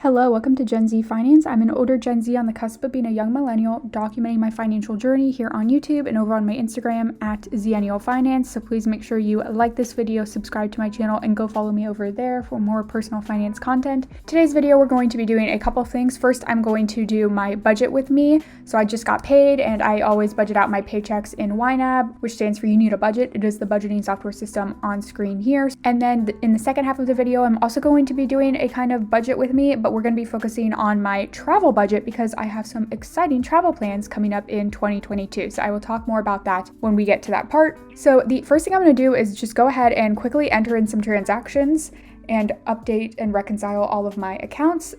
Hello, welcome to Gen Z Finance. I'm an older Gen Z on the cusp of being a young millennial, documenting my financial journey here on YouTube and over on my Instagram at Zennial Finance. So please make sure you like this video, subscribe to my channel, and go follow me over there for more personal finance content. Today's video, we're going to be doing a couple of things. First, I'm going to do my budget with me. So I just got paid and I always budget out my paychecks in YNAB, which stands for You Need a Budget. It is the budgeting software system on screen here. And then in the second half of the video, I'm also going to be doing a kind of budget with me, but we're going to be focusing on my travel budget because I have some exciting travel plans coming up in 2022. So I will talk more about that when we get to that part. So the first thing I'm going to do is just go ahead and quickly enter in some transactions and update and reconcile all of my accounts.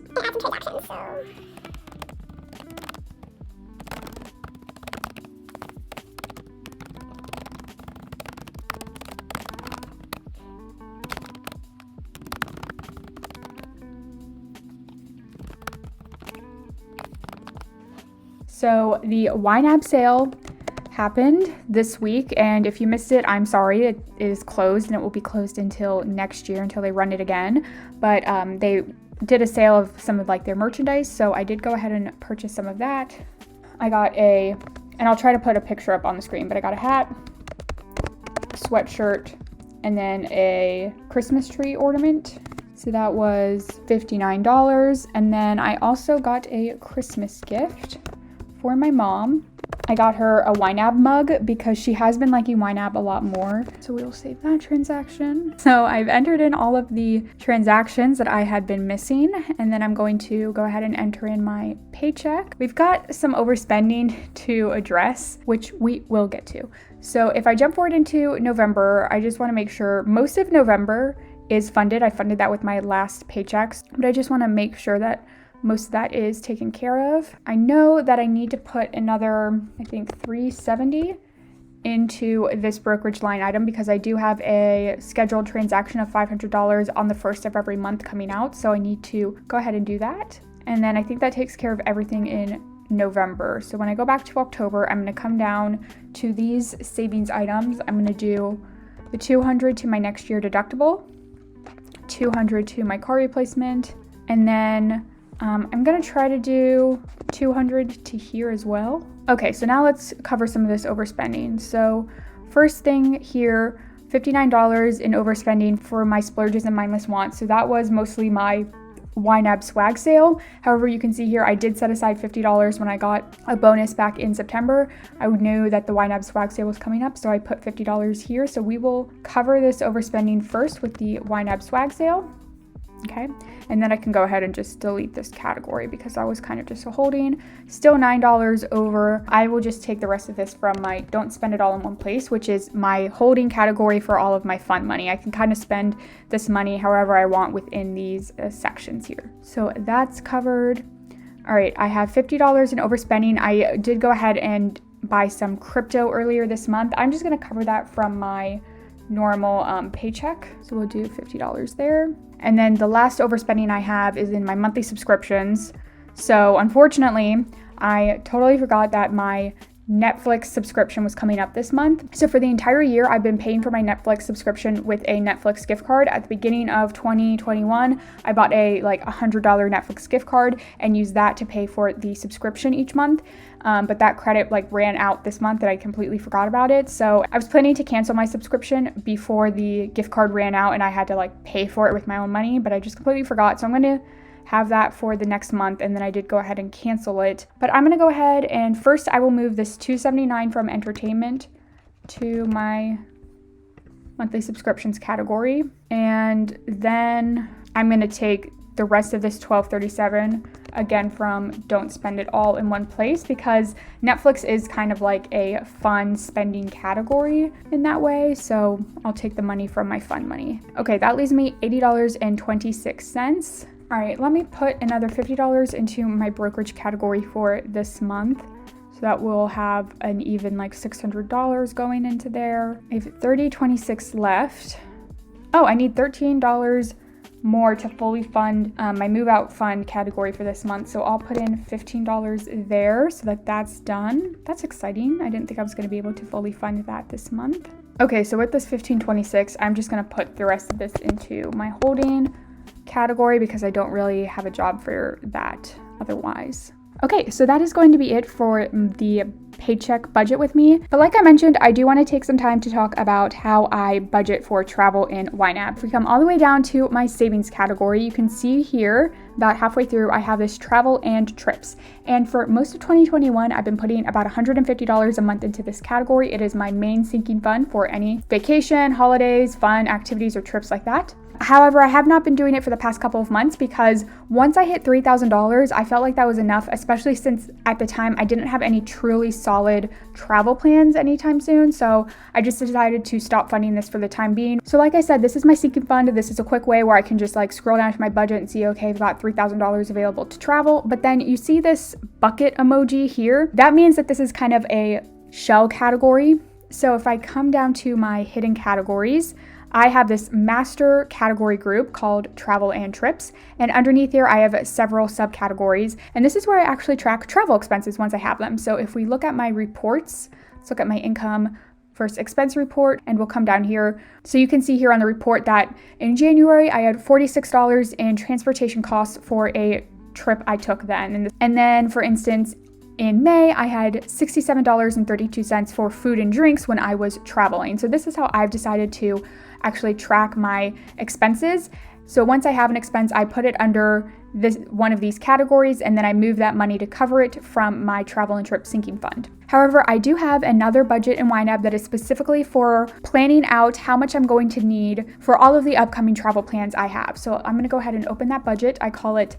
So the YNAB sale happened this week, and if you missed it, I'm sorry. It is closed, and it will be closed until next year until they run it again. But they did a sale of some of their merchandise, so I did go ahead and purchase some of that. I got and I'll try to put a picture up on the screen, but I got a hat, a sweatshirt, and then a Christmas tree ornament. So that was $59. And then I also got a Christmas gift for my mom. I got her a YNAB mug because she has been liking YNAB a lot more. So we will save that transaction. So I've entered in all of the transactions that I had been missing, and then I'm going to go ahead and enter in my paycheck. We've got some overspending to address, which we will get to. So if I jump forward into November, I just want to make sure most of November is funded. I funded that with my last paychecks, but I just want to make sure that most of that is taken care of. I know that I need to put another, I think, $370 into this brokerage line item because I do have a scheduled transaction of $500 on the first of every month coming out. So I need to go ahead and do that. And then I think that takes care of everything in November. So when I go back to October, I'm going to come down to these savings items. I'm going to do the $200 to my next year deductible, $200 to my car replacement, and then I'm gonna try to do $200 to here as well. Okay, so now let's cover some of this overspending. So first thing here, $59 in overspending for my splurges and mindless wants. So that was mostly my YNAB swag sale. However, you can see here, I did set aside $50 when I got a bonus back in September. I knew that the YNAB swag sale was coming up, so I put $50 here. So we will cover this overspending first with the YNAB swag sale. Okay, and then I can go ahead and just delete this category because I was kind of just a holding. Still $9 over. I will just take the rest of this from my don't spend it all in one place, which is my holding category for all of my fun money. I can kind of spend this money however I want within these sections here. So that's covered. All right, I have $50 in overspending. I did go ahead and buy some crypto earlier this month. I'm just going to cover that from my normal paycheck. So we'll do $50 there. And then the last overspending I have is in my monthly subscriptions. So unfortunately, I totally forgot that my Netflix subscription was coming up this month. So for the entire year, I've been paying for my Netflix subscription with a Netflix gift card. At the beginning of 2021, I bought a $100 Netflix gift card and used that to pay for the subscription each month. But that credit ran out this month and I completely forgot about it. So I was planning to cancel my subscription before the gift card ran out and I had to pay for it with my own money, but I just completely forgot. So I'm going to have that for the next month, and then I did go ahead and cancel it. But I'm going to go ahead and first I will move this $279 from entertainment to my monthly subscriptions category, and then I'm going to take the rest of this $1237 again from don't spend it all in one place because Netflix is kind of like a fun spending category in that way. So I'll take the money from my fun money. Okay, that leaves me $80.26. All right, let me put another $50 into my brokerage category for this month. So that will have an even $600 going into there. I have $30.26 left. Oh, I need $13 more to fully fund my move out fund category for this month. So I'll put in $15 there so that's done. That's exciting. I didn't think I was going to be able to fully fund that this month. Okay, so with this $15.26, I'm just going to put the rest of this into my holding category because I don't really have a job for that otherwise. Okay, so that is going to be it for the paycheck budget with me. But like I mentioned, I do want to take some time to talk about how I budget for travel in YNAB. If we come all the way down to my savings category, you can see here about halfway through, I have this travel and trips. And for most of 2021, I've been putting about $150 a month into this category. It is my main sinking fund for any vacation, holidays, fun activities, or trips like that. However, I have not been doing it for the past couple of months because once I hit $3,000, I felt like that was enough, especially since at the time I didn't have any truly solid travel plans anytime soon. So I just decided to stop funding this for the time being. So like I said, this is my sinking fund. This is a quick way where I can just like scroll down to my budget and see, okay, I've got $3,000 available to travel. But then you see this bucket emoji here. That means that this is kind of a shell category. So if I come down to my hidden categories, I have this master category group called travel and trips. And underneath here, I have several subcategories. And this is where I actually track travel expenses once I have them. So if we look at my reports, let's look at my income versus expense report, and we'll come down here. So you can see here on the report that in January, I had $46 in transportation costs for a trip I took then. And then for instance, in May, I had $67.32 for food and drinks when I was traveling. So this is how I've decided to actually track my expenses. So once I have an expense, I put it under this one of these categories, and then I move that money to cover it from my travel and trip sinking fund. However, I do have another budget in YNAB that is specifically for planning out how much I'm going to need for all of the upcoming travel plans I have. So I'm going to go ahead and open that budget. I call it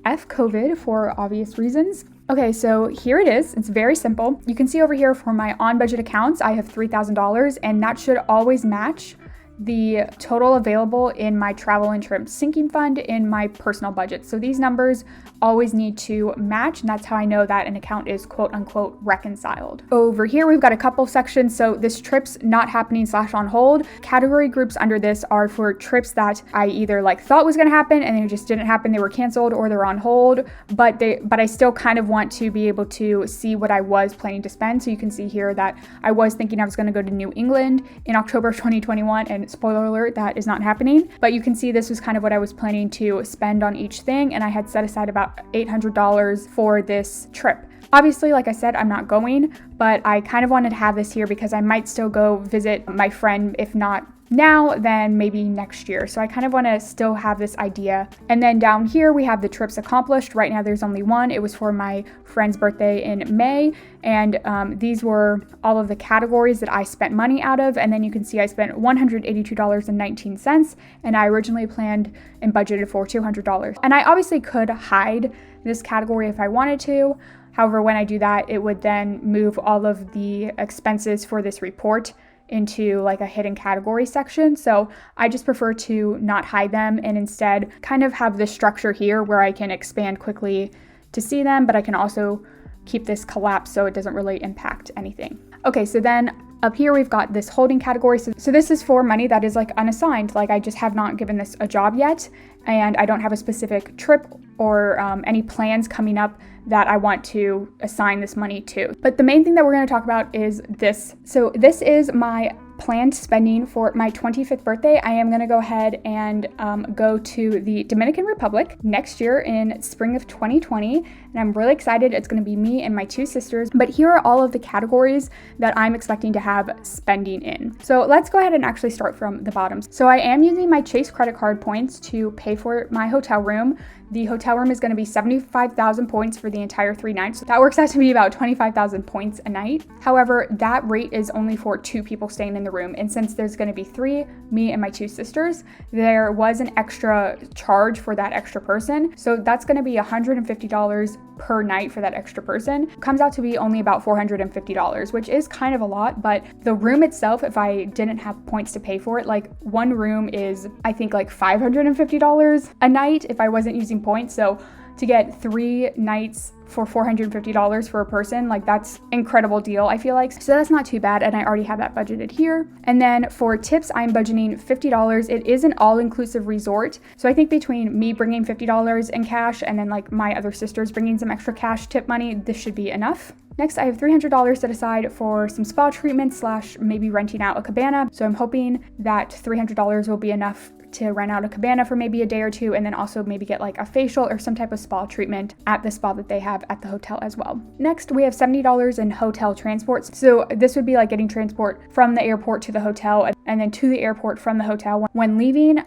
F-COVID for obvious reasons. Okay, so here it is. It's very simple. You can see over here for my on-budget accounts, I have $3,000, and that should always match the total available in my travel and trip sinking fund in my personal budget. So these numbers always need to match, and that's how I know that an account is quote unquote reconciled. Over here, we've got a couple sections. So this trips not happening / on hold. Category groups under this are for trips that I either like thought was gonna happen and they just didn't happen, they were canceled, or they're on hold, but I still kind of want to be able to see what I was planning to spend. So you can see here that I was thinking I was gonna go to New England in October of 2021, and spoiler alert, that is not happening. But you can see this was kind of what I was planning to spend on each thing, and I had set aside about $800 for this trip. Obviously, like I said, I'm not going, but I kind of wanted to have this here because I might still go visit my friend, if not now, then maybe next year. So I kind of want to still have this idea. And then down here, we have the trips accomplished. Right now, there's only one. It was for my friend's birthday in May. And these were all of the categories that I spent money out of. And then you can see I spent $182.19. And I originally planned and budgeted for $200. And I obviously could hide this category if I wanted to. However, when I do that, it would then move all of the expenses for this report into like a hidden category section. So I just prefer to not hide them and instead kind of have this structure here where I can expand quickly to see them, but I can also keep this collapsed so it doesn't really impact anything. Okay, so then up here we've got this holding category. So this is for money that is like unassigned. Like I just have not given this a job yet, and I don't have a specific trip or any plans coming up that I want to assign this money to. But the main thing that we're going to talk about is this. So this is my planned spending for my 25th birthday. I am going to go ahead and go to the Dominican Republic next year in spring of 2020. And I'm really excited. It's going to be me and my two sisters. But here are all of the categories that I'm expecting to have spending in. So let's go ahead and actually start from the bottom. So I am using my Chase credit card points to pay for my hotel room. The hotel room is going to be 75,000 points for the entire 3 nights. So that works out to be about 25,000 points a night. However, that rate is only for 2 people staying in the room. And since there's going to be 3, me and my 2 sisters, there was an extra charge for that extra person. So that's going to be $150 per night for that extra person. Comes out to be only about $450, which is kind of a lot, but the room itself, if I didn't have points to pay for it, like one room is, I think like $550 a night if I wasn't using points. So to get 3 nights for $450 for a person, like that's incredible deal, I feel like. So that's not too bad, and I already have that budgeted here. And then for tips, I'm budgeting $50. It is an all-inclusive resort. So I think between me bringing $50 in cash and then like my other sisters bringing some extra cash tip money, this should be enough. Next, I have $300 set aside for some spa treatments / maybe renting out a cabana. So I'm hoping that $300 will be enough to rent out a cabana for maybe a day or two, and then also maybe get like a facial or some type of spa treatment at the spa that they have at the hotel as well. Next, we have $70 in hotel transports. So this would be like getting transport from the airport to the hotel and then to the airport from the hotel when leaving.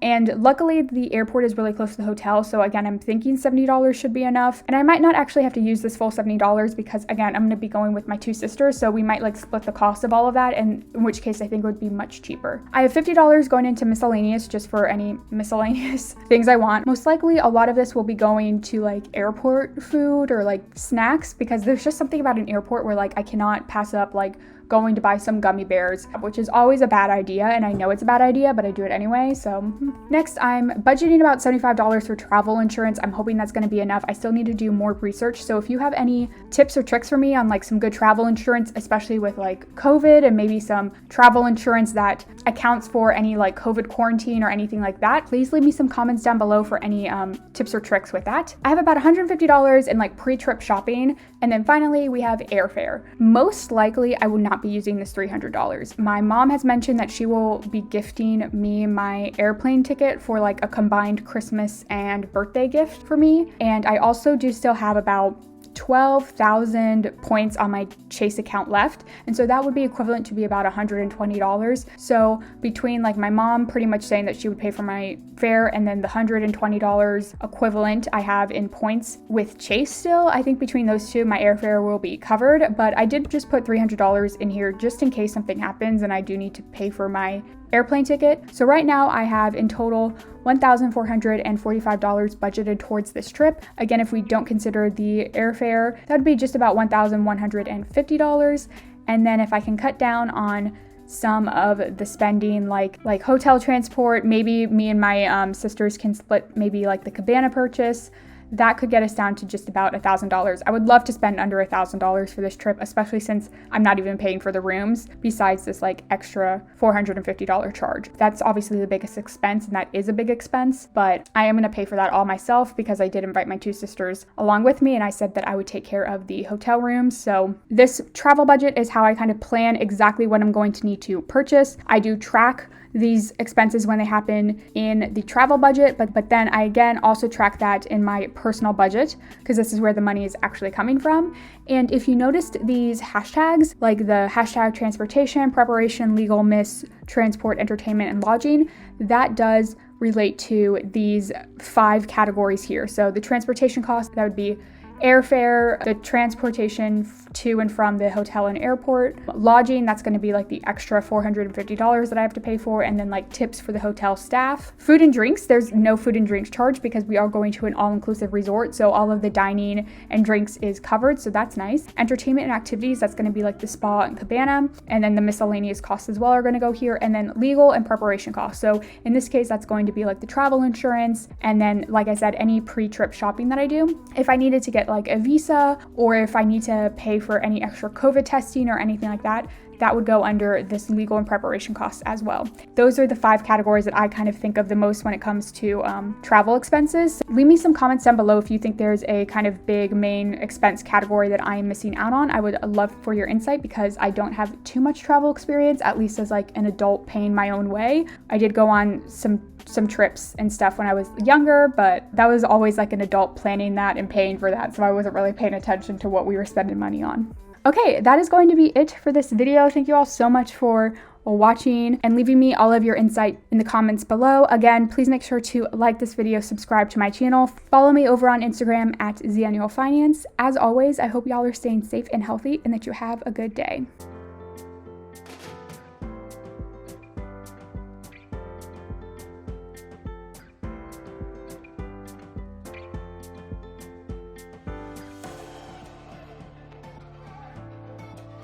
And luckily the airport is really close to the hotel. So again, I'm thinking $70 should be enough. And I might not actually have to use this full $70 because again, I'm gonna be going with my two sisters. So we might like split the cost of all of that, and in which case I think it would be much cheaper. I have $50 going into miscellaneous just for any miscellaneous things I want. Most likely a lot of this will be going to like airport food or like snacks, because there's just something about an airport where like I cannot pass up like going to buy some gummy bears, which is always a bad idea, and I know it's a bad idea, but I do it anyway. So next, I'm budgeting about $75 for travel insurance. I'm hoping that's going to be enough. I still need to do more research, so if you have any tips or tricks for me on like some good travel insurance, especially with like COVID, and maybe some travel insurance that accounts for any like COVID quarantine or anything like that, please leave me some comments down below for any tips or tricks with that. I have about $150 in like pre-trip shopping, and then finally we have airfare. Most likely I will not be using this $300. My mom has mentioned that she will be gifting me my airplane ticket for like a combined Christmas and birthday gift for me. And I also do still have about 12,000 points on my Chase account left, and so that would be equivalent to be about $120. So between like my mom pretty much saying that she would pay for my fare and then the $120 equivalent I have in points with Chase still, I think between those two my airfare will be covered. But I did just put $300 in here just in case something happens and I do need to pay for my airplane ticket. So right now I have in total $1,445 budgeted towards this trip. Again, if we don't consider the airfare, that would be just about $1,150. And then if I can cut down on some of the spending like hotel transport, maybe me and my sisters can split maybe like the cabana purchase, that could get us down to just about $1,000. I would love to spend under $1,000 for this trip, especially since I'm not even paying for the rooms besides this like extra $450 charge. That's obviously the biggest expense, and that is a big expense, but I am going to pay for that all myself because I did invite my two sisters along with me, and I said that I would take care of the hotel rooms. So this travel budget is how I kind of plan exactly what I'm going to need to purchase. I do track these expenses when they happen in the travel budget, but then I again also track that in my personal budget because this is where the money is actually coming from. And if you noticed these hashtags, like the hashtag transportation, preparation, legal, miss, transport, entertainment, and lodging, that does relate to these 5 categories here. So the transportation cost, that would be airfare, the transportation to and from the hotel and airport, lodging, that's going to be like the extra $450 that I have to pay for, and then like tips for the hotel staff. Food and drinks, there's no food and drinks charge because we are going to an all-inclusive resort, so all of the dining and drinks is covered, so that's nice. Entertainment and activities, that's going to be like the spa and cabana, and then the miscellaneous costs as well are going to go here, and then legal and preparation costs. So in this case, that's going to be like the travel insurance, and then like I said, any pre-trip shopping that I do. If I needed to get like a visa, or if I need to pay for any extra COVID testing or anything like that, that would go under this legal and preparation costs as well. Those are the 5 categories that I kind of think of the most when it comes to travel expenses. Leave me some comments down below if you think there's a kind of big main expense category that I am missing out on. I would love for your insight because I don't have too much travel experience, at least as like an adult paying my own way. I did go on some trips and stuff when I was younger, but that was always like an adult planning that and paying for that, so I wasn't really paying attention to what we were spending money on. Okay, that is going to be it for this video. Thank you all so much for watching and leaving me all of your insight in the comments below. Again, please make sure to like this video, subscribe to my channel, follow me over on Instagram at @ZannualFinance. As always, I hope y'all are staying safe and healthy and that you have a good day.